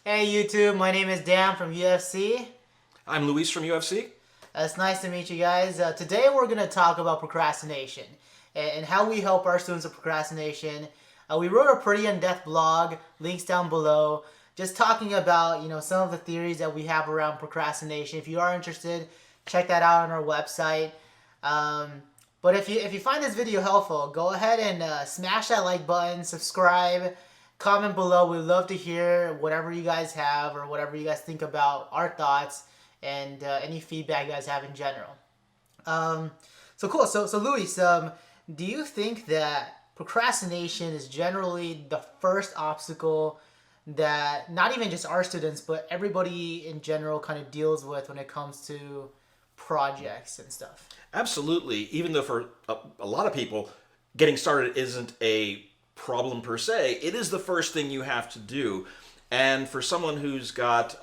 Hey YouTube, my name is Dan from UFC. I'm Luis from UFC. It's nice to meet you guys. Today we're going to talk about procrastination and how we help our students with procrastination. We wrote a pretty in-depth blog, links down below, just talking about some of the theories that we have around procrastination. If you are interested, check that out on our website. But if you find this video helpful, go ahead and smash that like button, subscribe, comment below. We'd love to hear whatever you guys have or whatever you guys think about our thoughts and any feedback you guys have in general. So cool. So Luis, do you think that procrastination is generally the first obstacle that not even just our students but everybody in general kind of deals with when it comes to projects and stuff? Absolutely. Even though for a lot of people, getting started isn't a problem per se, it is the first thing you have to do. And for someone who's got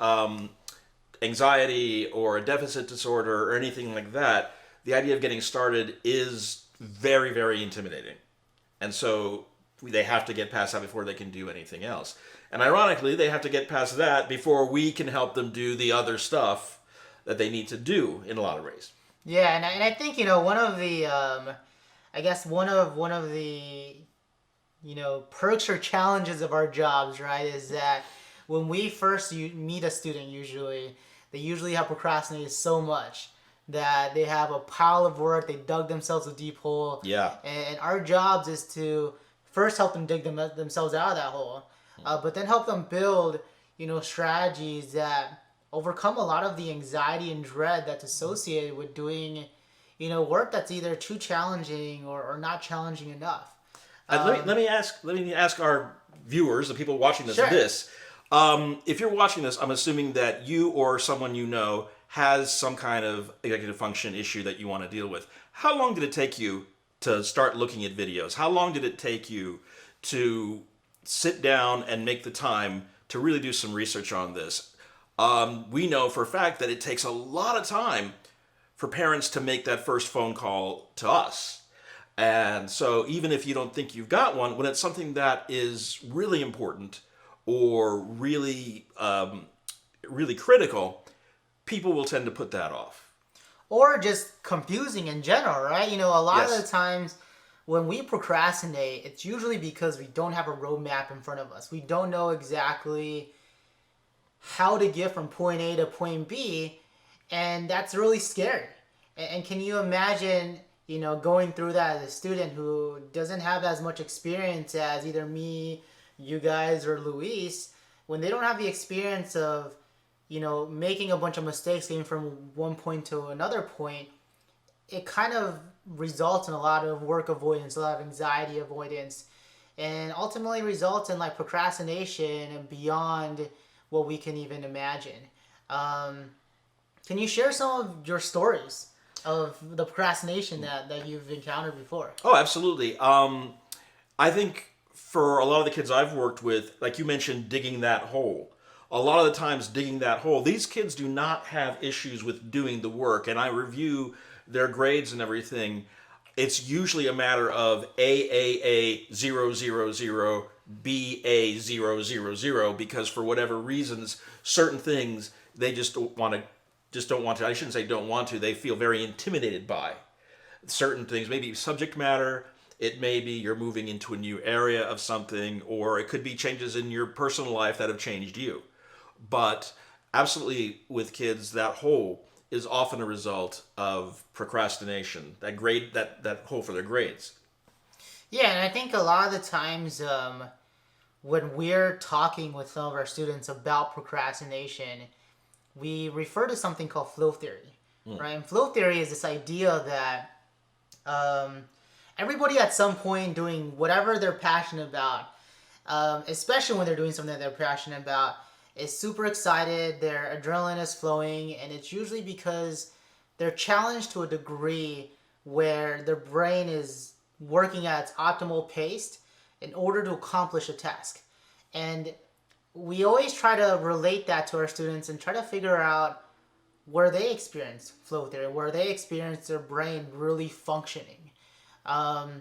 anxiety or a deficit disorder or anything like that, the idea of getting started is very, very intimidating. And so they have to get past that before they can do anything else. And ironically, they have to get past that before we can help them do the other stuff that they need to do in a lot of ways. Yeah, and I think one of the I guess one of the perks or challenges of our jobs, right, is that when we first meet a student, they usually have procrastinated so much that they have a pile of work, they dug themselves a deep hole. Yeah. And our jobs is to first help them dig themselves out of that hole, but then help them build, strategies that overcome a lot of the anxiety and dread that's associated with doing, work that's either too challenging or not challenging enough. Let me ask our viewers, the people watching Sure. this. If you're watching this, I'm assuming that you or someone you know has some kind of executive function issue that you want to deal with. How long did it take you to start looking at videos? How long did it take you to sit down and make the time to really do some research on this? We know for a fact that it takes a lot of time for parents to make that first phone call to us. And so even if you don't think you've got one, when it's something that is really important or really, really critical, people will tend to put that off. Or just confusing in general, right? A lot Yes. of the times when we procrastinate, it's usually because we don't have a roadmap in front of us. We don't know exactly how to get from point A to point B, and that's really scary. And can you imagine, going through that as a student who doesn't have as much experience as either me, you guys, or Luis, when they don't have the experience of, making a bunch of mistakes getting from one point to another point, it kind of results in a lot of work avoidance, a lot of anxiety avoidance, and ultimately results in like procrastination and beyond what we can even imagine. Can you share some of your stories of the procrastination that you've encountered before? Oh, absolutely. I think for a lot of the kids I've worked with, like you mentioned, digging that hole. A lot of the times digging that hole, these kids do not have issues with doing the work, and I review their grades and everything. It's usually a matter of AAA 000, BA 000, because for whatever reasons, certain things they just don't want to. I shouldn't say don't want to. They feel very intimidated by certain things. Maybe subject matter. It may be you're moving into a new area of something, or it could be changes in your personal life that have changed you. But absolutely, with kids, that hole is often a result of procrastination. That hole for their grades. Yeah, and I think a lot of the times when we're talking with some of our students about procrastination, we refer to something called flow theory, right? And flow theory is this idea that everybody at some point doing whatever they're passionate about, especially when they're doing something that they're passionate about, is super excited, their adrenaline is flowing, and it's usually because they're challenged to a degree where their brain is working at its optimal pace in order to accomplish a task. And we always try to relate that to our students and try to figure out where they experience flow theory, where they experience their brain really functioning. Have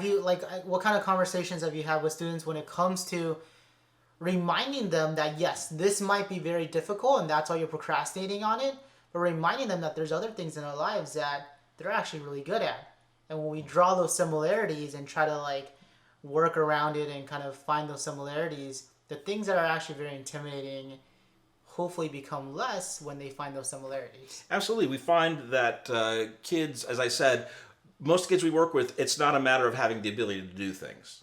you, what kind of conversations have you had with students when it comes to reminding them that yes, this might be very difficult and that's why you're procrastinating on it, but reminding them that there's other things in our lives that they're actually really good at. And when we draw those similarities and try to like work around it and kind of find those similarities, the things that are actually very intimidating hopefully become less when they find those similarities. Absolutely. We find that kids, as I said, most kids we work with, it's not a matter of having the ability to do things.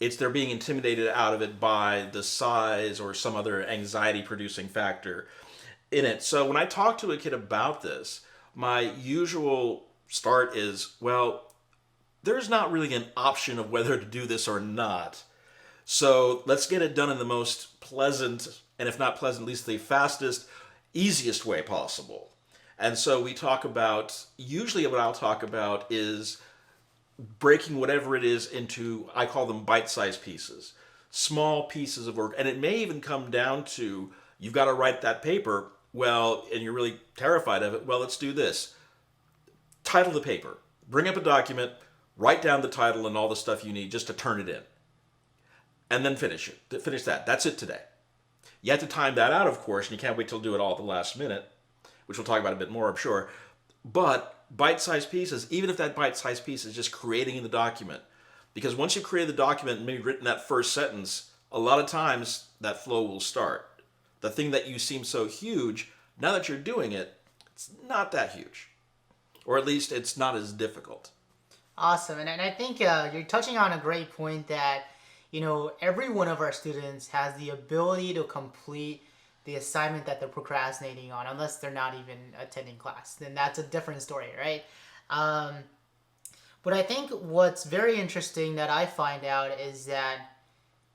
It's they're being intimidated out of it by the size or some other anxiety producing factor in it. So when I talk to a kid about this, my usual start is, well, there's not really an option of whether to do this or not. So let's get it done in the most pleasant, and if not pleasant, at least the fastest, easiest way possible. And so we talk about, usually what I'll talk about is breaking whatever it is into, I call them bite-sized pieces, small pieces of work. And it may even come down to, you've got to write that paper, well, and you're really terrified of it, well, let's do this. Title the paper, bring up a document, write down the title and all the stuff you need just to turn it in. And then finish it. Finish that. That's it today. You have to time that out, of course, and you can't wait till do it all at the last minute, which we'll talk about a bit more, I'm sure. But bite-sized pieces, even if that bite-sized piece is just creating the document, because once you've created the document and maybe written that first sentence, a lot of times that flow will start. The thing that you seem so huge, now that you're doing it, it's not that huge. Or at least it's not as difficult. Awesome. And I think you're touching on a great point that, every one of our students has the ability to complete the assignment that they're procrastinating on, unless they're not even attending class. Then that's a different story, right? But I think what's very interesting that I find out is that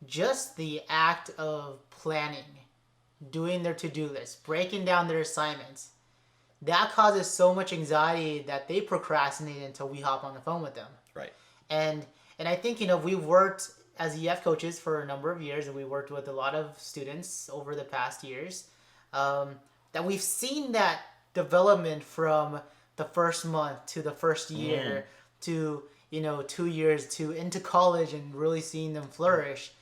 just the act of planning, doing their to-do list, breaking down their assignments, that causes so much anxiety that they procrastinate until we hop on the phone with them. Right. And I think, we've worked as EF coaches for a number of years, and we worked with a lot of students over the past years, that we've seen that development from the first month to the first year to, 2 years to into college and really seeing them flourish.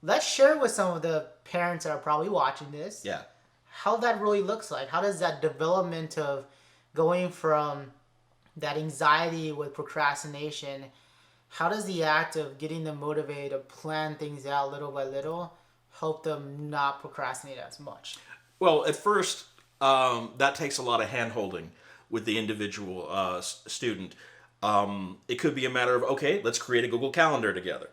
Let's share with some of the parents that are probably watching this. Yeah. How that really looks like. How does that development of going from that anxiety with procrastination, how does the act of getting them motivated to plan things out little by little help them not procrastinate as much? Well, at first, that takes a lot of hand-holding with the individual student. It could be a matter of, okay, let's create a Google Calendar together.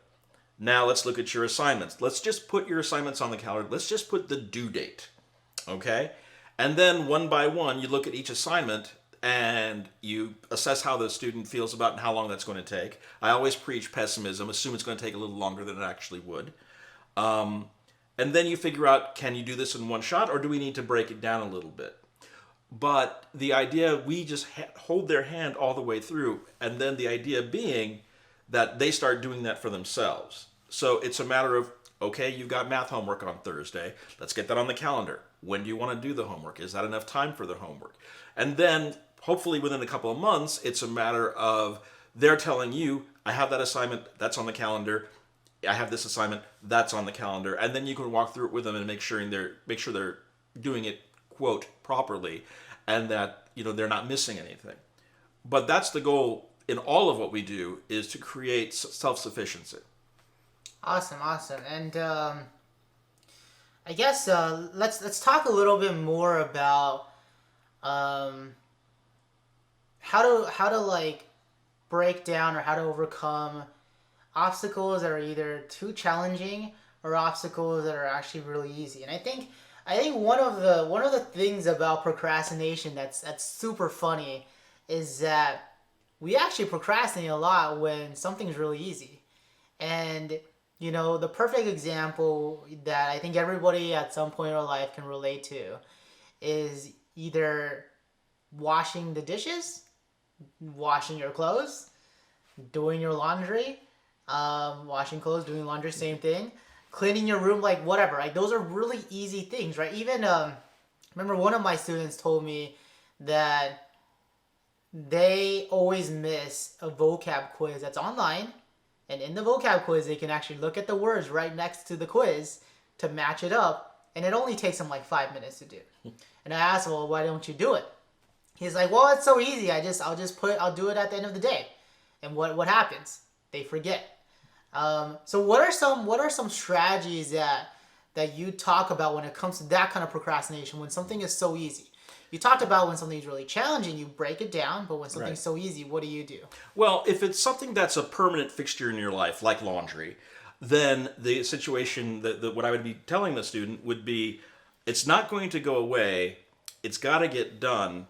Now let's look at your assignments. Let's just put your assignments on the calendar. Let's just put the due date, okay? And then one by one, you look at each assignment and you assess how the student feels about and how long that's going to take. I always preach pessimism, assume it's going to take a little longer than it actually would. And then you figure out, can you do this in one shot or do we need to break it down a little bit? But the idea, we just hold their hand all the way through, and then the idea being that they start doing that for themselves. So it's a matter of, okay, you've got math homework on Thursday. Let's get that on the calendar. When do you want to do the homework? Is that enough time for the homework? And then hopefully within a couple of months, it's a matter of they're telling you, I have that assignment, that's on the calendar. I have this assignment, that's on the calendar. And then you can walk through it with them and make sure they're doing it, quote, properly, and that, they're not missing anything. But that's the goal in all of what we do, is to create self-sufficiency. Awesome. And I guess let's talk a little bit more about how to like break down or how to overcome obstacles that are either too challenging or obstacles that are actually really easy. And I think one of the things about procrastination that's super funny is that we actually procrastinate a lot when something's really easy. And the perfect example that I think everybody at some point in their life can relate to is either washing the dishes, washing your clothes, doing your laundry, washing clothes, doing laundry, same thing, cleaning your room, like whatever. Like those are really easy things, right? Even remember one of my students told me that they always miss a vocab quiz that's online. And in the vocab quiz, they can actually look at the words right next to the quiz, to match it up, and it only takes them like 5 minutes to do. And I asked him, well, why don't you do it? He's like, well, it's so easy. I'll do it at the end of the day. And what happens? They forget. So what are some strategies that you talk about when it comes to that kind of procrastination, when something is so easy? You talked about when something's really challenging, you break it down, but when something's so easy, what do you do? Well, if it's something that's a permanent fixture in your life, like laundry, then the situation that what I would be telling the student would be, it's not going to go away. It's got to get done.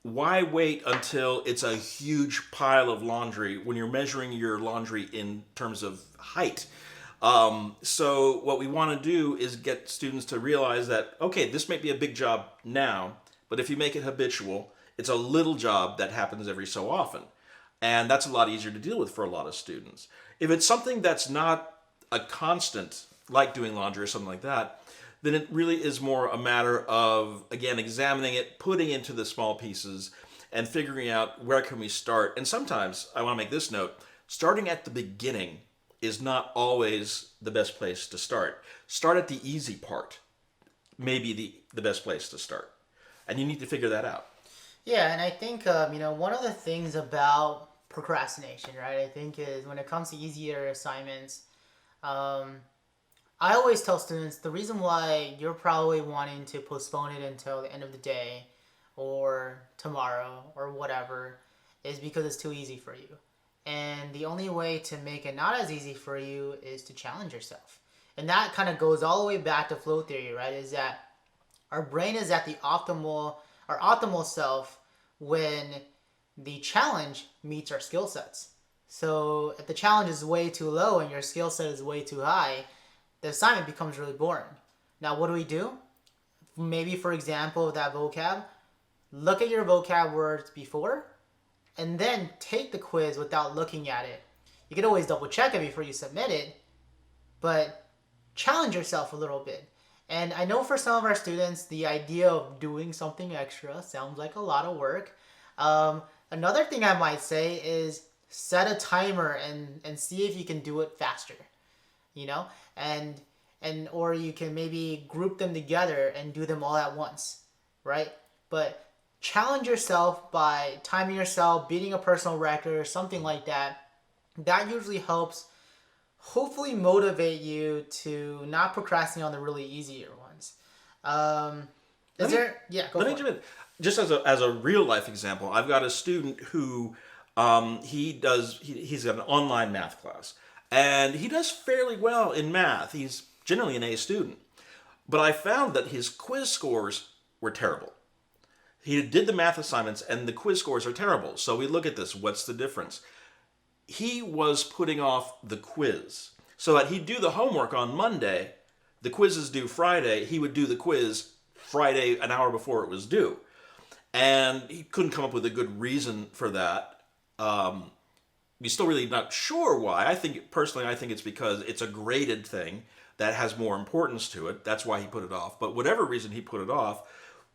Why wait until it's a huge pile of laundry when you're measuring your laundry in terms of height? So what we want to do is get students to realize that, okay, this may be a big job now, but if you make it habitual, it's a little job that happens every so often. And that's a lot easier to deal with for a lot of students. If it's something that's not a constant, like doing laundry or something like that, then it really is more a matter of, again, examining it, putting it into the small pieces, and figuring out where can we start. And sometimes, I want to make this note, starting at the beginning is not always the best place to start. Start at the easy part, maybe the best place to start. And you need to figure that out. Yeah, and I think, one of the things about procrastination, right, I think is when it comes to easier assignments, I always tell students the reason why you're probably wanting to postpone it until the end of the day or tomorrow or whatever is because it's too easy for you. And the only way to make it not as easy for you is to challenge yourself. And that kind of goes all the way back to flow theory, right? Is that our brain is at our optimal self when the challenge meets our skill sets. So if the challenge is way too low and your skill set is way too high, the assignment becomes really boring. Now, what do? Maybe, for example, that vocab, look at your vocab words before, and then take the quiz without looking at it. You can always double check it before you submit it, but challenge yourself a little bit. And I know for some of our students, the idea of doing something extra sounds like a lot of work. Another thing I might say is set a timer and see if you can do it faster. Or you can maybe group them together and do them all at once, right? But challenge yourself by timing yourself, beating a personal record or something like that. That usually helps hopefully motivate you to not procrastinate on the really easier ones. Go for it. Just as a real life example, I've got a student who he's got an online math class. And he does fairly well in math. He's generally an A student. But I found that his quiz scores were terrible. He did the math assignments and the quiz scores are terrible. So we look at this. What's the difference? He was putting off the quiz. So that he'd do the homework on Monday. The quiz is due Friday. He would do the quiz Friday an hour before it was due. And he couldn't come up with a good reason for that. We're still really not sure why. I think it's because it's a graded thing that has more importance to it. That's why he put it off. But whatever reason he put it off,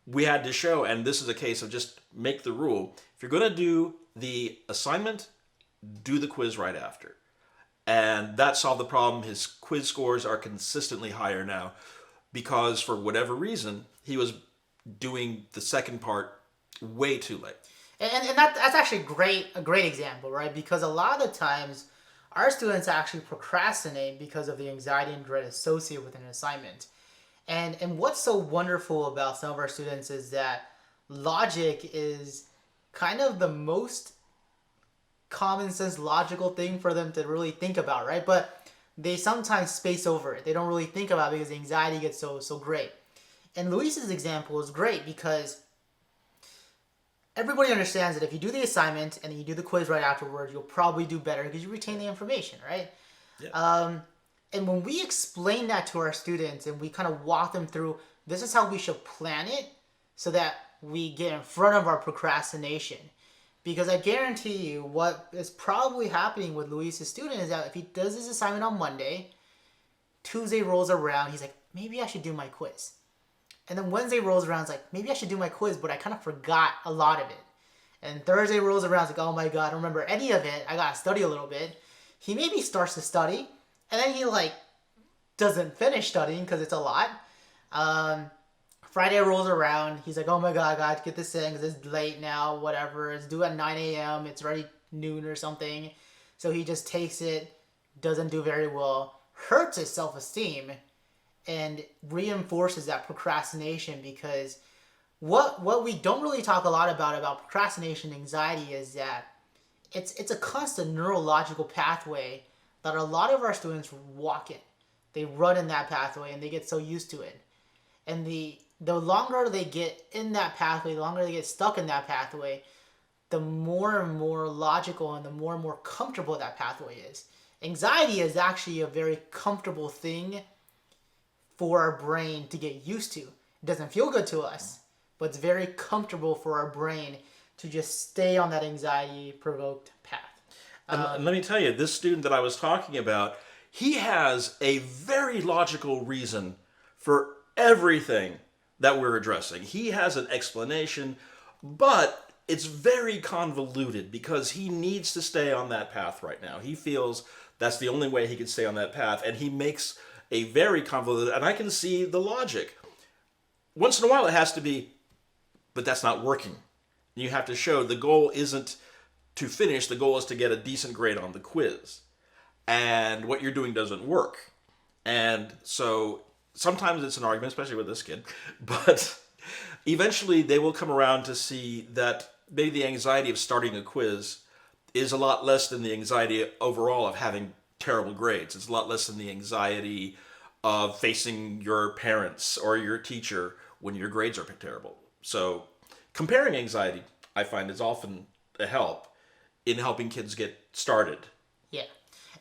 we had to show, and this is a case of just make the rule. If you're going to do the assignment, do the quiz right after. And that solved the problem. His quiz scores are consistently higher now because for whatever reason, he was doing the second part way too late. And that's actually a great example, right? Because a lot of the times, our students actually procrastinate because of the anxiety and dread associated with an assignment. And what's so wonderful about some of our students is that logic is kind of the most common sense logical thing for them to really think about, right? But they sometimes space over it. They don't really think about it because the anxiety gets so great. And Luis's example is great because everybody understands that if you do the assignment and then you do the quiz right afterwards, you'll probably do better because you retain the information, right? Yeah. And when we explain that to our students and we kind of walk them through, this is how we should plan it so that we get in front of our procrastination. Because I guarantee you what is probably happening with Luis's student is that if he does his assignment on Monday, Tuesday rolls around, he's like, maybe I should do my quiz. And then Wednesday rolls around, it's like, maybe I should do my quiz, but I kind of forgot a lot of it. And Thursday rolls around, it's like, oh my God, I don't remember any of it. I got to study a little bit. He maybe starts to study, and then he doesn't finish studying because it's a lot. Um, Friday rolls around. He's like, oh my God, I got to get this in because it's late now, whatever. It's due at 9 a.m. It's already noon or something. So he just takes it, doesn't do very well, hurts his self-esteem, and reinforces that procrastination because what we don't really talk a lot about procrastination anxiety is that it's a constant neurological pathway that a lot of our students walk in. They run in that pathway and they get so used to it. And the longer they get in that pathway, the longer they get stuck in that pathway, the more and more logical and the more comfortable that pathway is. Anxiety is actually a very comfortable thing for our brain to get used to. It doesn't feel good to us, but it's very comfortable for our brain to just stay on that anxiety-provoked path. And let me tell you, this student that I was talking about, he has a very logical reason for everything that we're addressing. He has an explanation, but it's very convoluted because he needs to stay on that path right now. He feels that's the only way he can stay on that path, and he makes a very convoluted, and I can see the logic. Once in a while it has to be, but that's not working. You have to show the goal isn't to finish, the goal is to get a decent grade on the quiz. And what you're doing doesn't work. And so sometimes it's an argument, especially with this kid, but eventually they will come around to see that maybe the anxiety of starting a quiz is a lot less than the anxiety overall of having terrible grades. It's a lot less than the anxiety of facing your parents or your teacher when your grades are terrible. So comparing anxiety, I find, is often a help in helping kids get started. Yeah.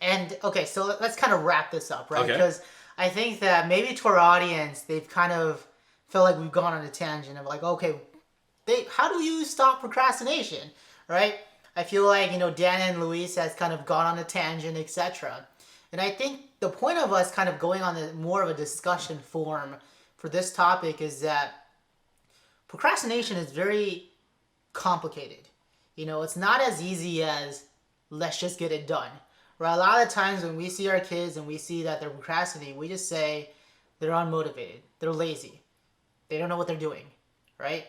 And okay, so let's kind of wrap this up, right? Okay. Because I think that maybe to our audience, they've kind of felt like we've gone on a tangent of like, okay, how do you stop procrastination, right? I feel like, Dan and Luis has kind of gone on a tangent, etc. And I think the point of us kind of going on more of a discussion form for this topic is that procrastination is very complicated. It's not as easy as let's just get it done. Right? A lot of times when we see our kids and we see that they're procrastinating, we just say they're unmotivated, they're lazy, they don't know what they're doing, right?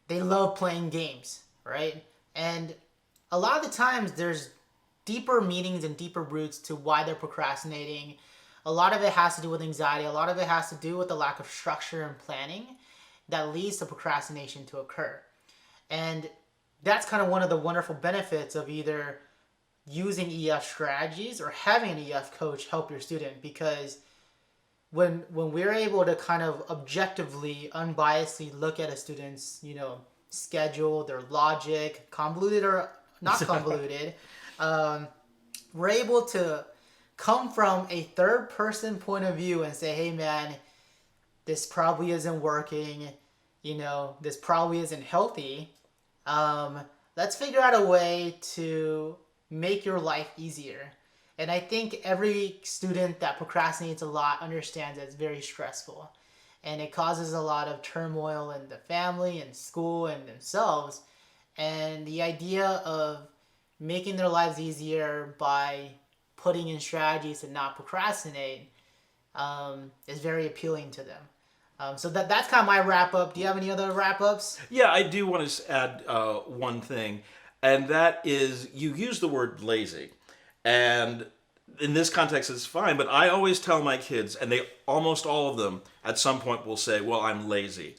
They love playing games, right? And a lot of the times there's deeper meanings and deeper roots to why they're procrastinating. A lot of it has to do with anxiety. A lot of it has to do with the lack of structure and planning that leads to procrastination to occur. And that's kind of one of the wonderful benefits of either using EF strategies or having an EF coach help your student, because when we're able to kind of objectively, unbiasedly look at a student's, schedule, their logic, convoluted or not convoluted, we're able to come from a third person point of view and say, hey man, this probably isn't working, this probably isn't healthy. Let's figure out a way to make your life easier. And I think every student that procrastinates a lot understands that it's very stressful. And it causes a lot of turmoil in the family and school and themselves. And the idea of making their lives easier by putting in strategies to not procrastinate is very appealing to them. So that's kind of my wrap up. Do you have any other wrap ups? Yeah, I do want to add one thing, and that is you use the word lazy. And in this context, it's fine, but I always tell my kids, and they almost all of them at some point will say, well, I'm lazy.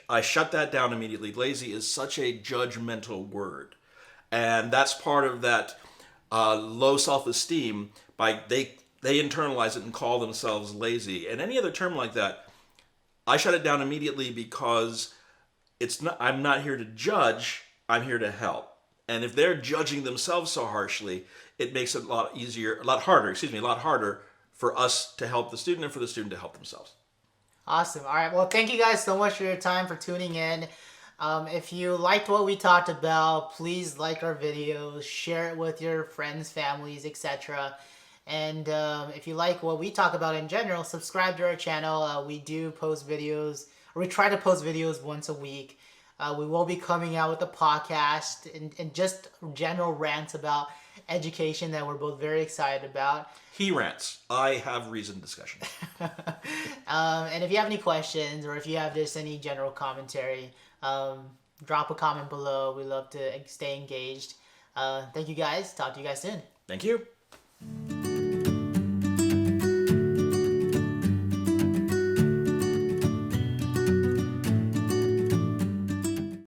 I shut that down immediately. Lazy is such a judgmental word. And that's part of that low self-esteem. They internalize it and call themselves lazy. And any other term like that, I shut it down immediately because I'm not here to judge, I'm here to help. And if they're judging themselves so harshly, it makes it a lot harder for us to help the student and for the student to help themselves. Awesome. All right. Well, thank you guys so much for your time, for tuning in. If you liked what we talked about, please like our videos, share it with your friends, families, etc. And if you like what we talk about in general, subscribe to our channel. We do post videos, or we try to post videos once a week. We will be coming out with a podcast and just general rants about education that we're both very excited about. He rants. I have reasoned discussion. And if you have any questions or if you have just any general commentary, drop a comment below. We love to stay engaged. Thank you guys. Talk to you guys soon. Thank you.